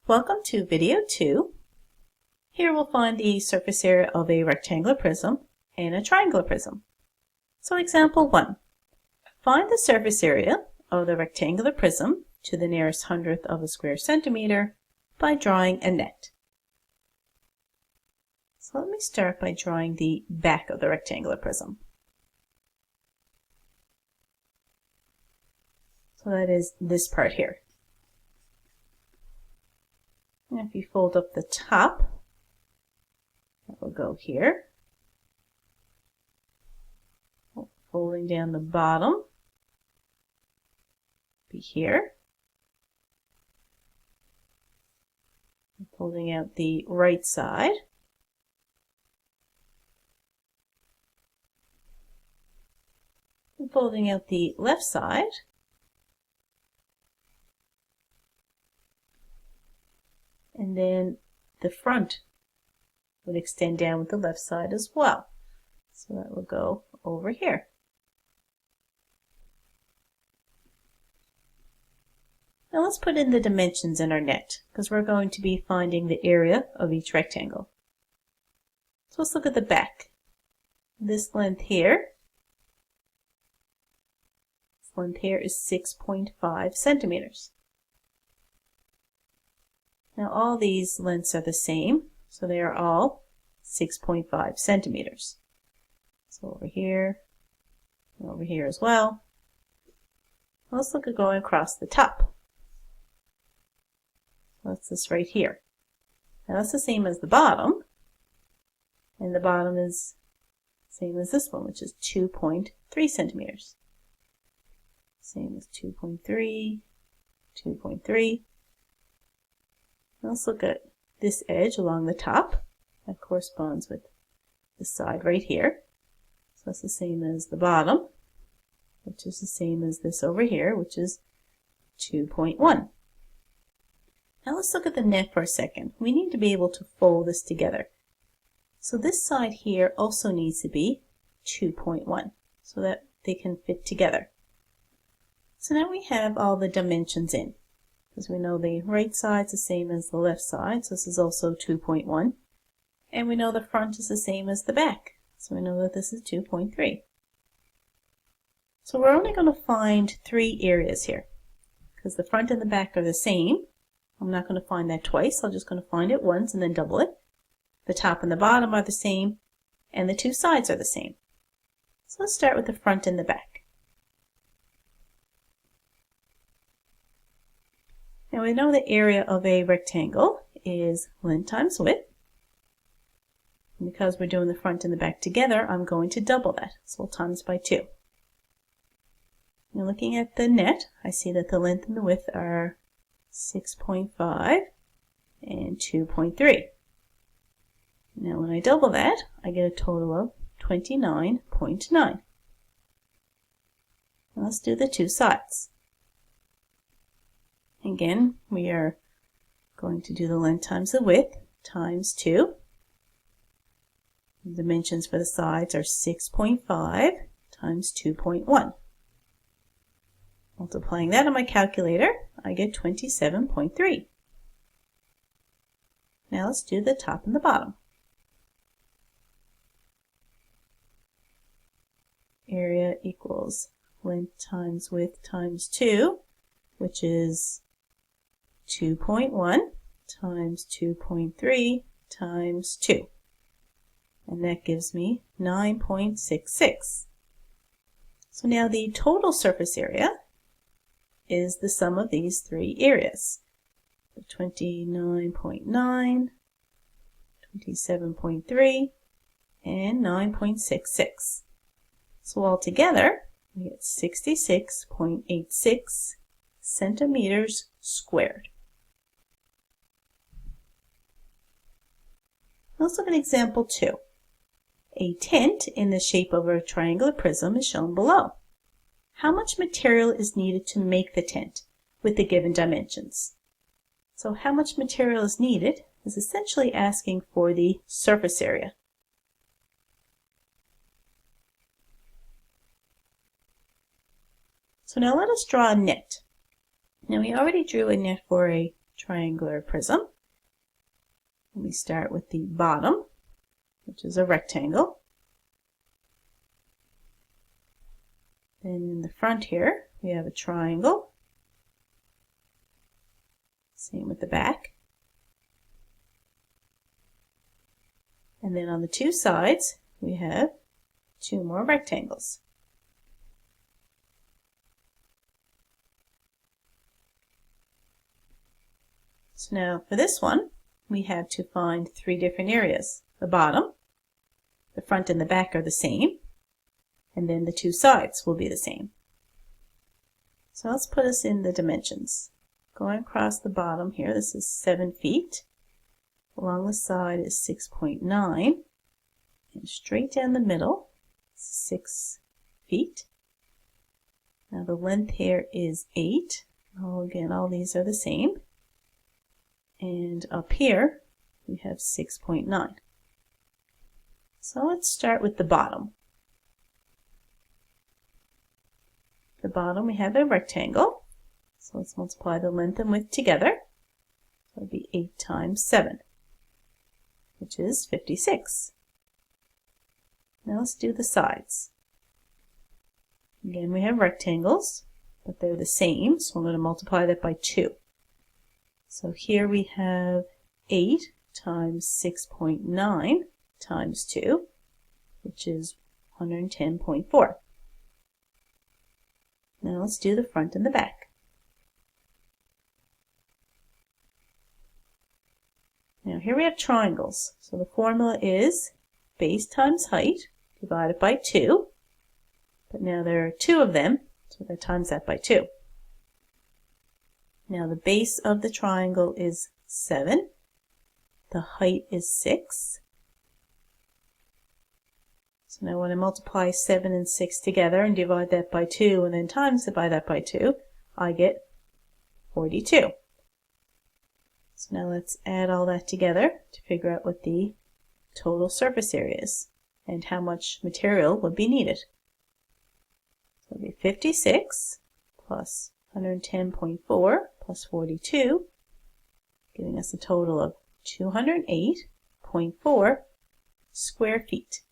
Welcome to video 2. Here we'll find the surface area of a rectangular prism and a triangular prism. So example 1. Find the surface area of the rectangular prism to the nearest hundredth of a square centimeter by drawing a net. So let me start by drawing the back of the rectangular prism. So that is this part here. And if you fold up the top, that will go here. Folding down the bottom, be here. And folding out the right side. And folding out the left side. And then the front would extend down with the left side as well. So that will go over here. Now let's put in the dimensions in our net, because we're going to be finding the area of each rectangle. So let's look at the back. This length here is 6.5 centimeters. Now all these lengths are the same, so they are all 6.5 centimeters. So over here, and over here as well. Let's look at going across the top. That's this right here. Now that's the same as the bottom, and the bottom is the same as this one, which is 2.3 centimeters. Same as 2.3, 2.3. Let's look at this edge along the top. That corresponds with this side right here. So that's the same as the bottom, which is the same as this over here, which is 2.1. Now let's look at the net for a second. We need to be able to fold this together. So this side here also needs to be 2.1 so that they can fit together. So now we have all the dimensions in, because we know the right side is the same as the left side, so this is also 2.1. And we know the front is the same as the back, so we know that this is 2.3. So we're only going to find 3 areas here, because the front and the back are the same. I'm not going to find that twice, I'm just going to find it once and then double it. The top and the bottom are the same, and the 2 sides are the same. So let's start with the front and the back. Now we know the area of a rectangle is length times width. And because we're doing the front and the back together, I'm going to double that. So we'll times by 2. Now looking at the net, I see that the length and the width are 6.5 and 2.3. Now when I double that, I get a total of 29.9. Now let's do the 2 sides. Again, we are going to do the length times the width times 2. The dimensions for the sides are 6.5 times 2.1. Multiplying that on my calculator, I get 27.3. Now let's do the top and the bottom. Area equals length times width times 2, which is 2.1 times 2.3 times 2. And that gives me 9.66. So now the total surface area is the sum of these 3 areas. 29.9, 27.3, and 9.66. So altogether, we get 66.86 centimeters squared. Let's look at example 2. A tent in the shape of a triangular prism is shown below. How much material is needed to make the tent with the given dimensions? So how much material is needed is essentially asking for the surface area. So now let us draw a net. Now we already drew a net for a triangular prism. And we start with the bottom, which is a rectangle. Then in the front here, we have a triangle. Same with the back. And then on the two sides, we have two more rectangles. So now for this one, we have to find three different areas. The bottom, the front and the back are the same, and then the two sides will be the same. So let's put us in the dimensions. Going across the bottom here, this is 7 feet. Along the side is 6.9, and straight down the middle, 6 feet. Now the length here is 8. Again, all these are the same. And up here, we have 6.9. So let's start with the bottom. The bottom, we have a rectangle. So let's multiply the length and width together. So it'll be 8 times 7, which is 56. Now let's do the sides. Again, we have rectangles, but they're the same, so I'm going to multiply that by 2. So here we have 8 times 6.9 times 2, which is 110.4. Now let's do the front and the back. Now here we have triangles. So the formula is base times height divided by 2. But now there are 2 of them, so I times that by 2. Now the base of the triangle is 7. The height is 6. So now when I multiply 7 and 6 together and divide that by 2 and then times it by that by 2, I get 42. So now let's add all that together to figure out what the total surface area is and how much material would be needed. So it would be 56 plus 110.4 plus 42, giving us a total of 208.4 square feet.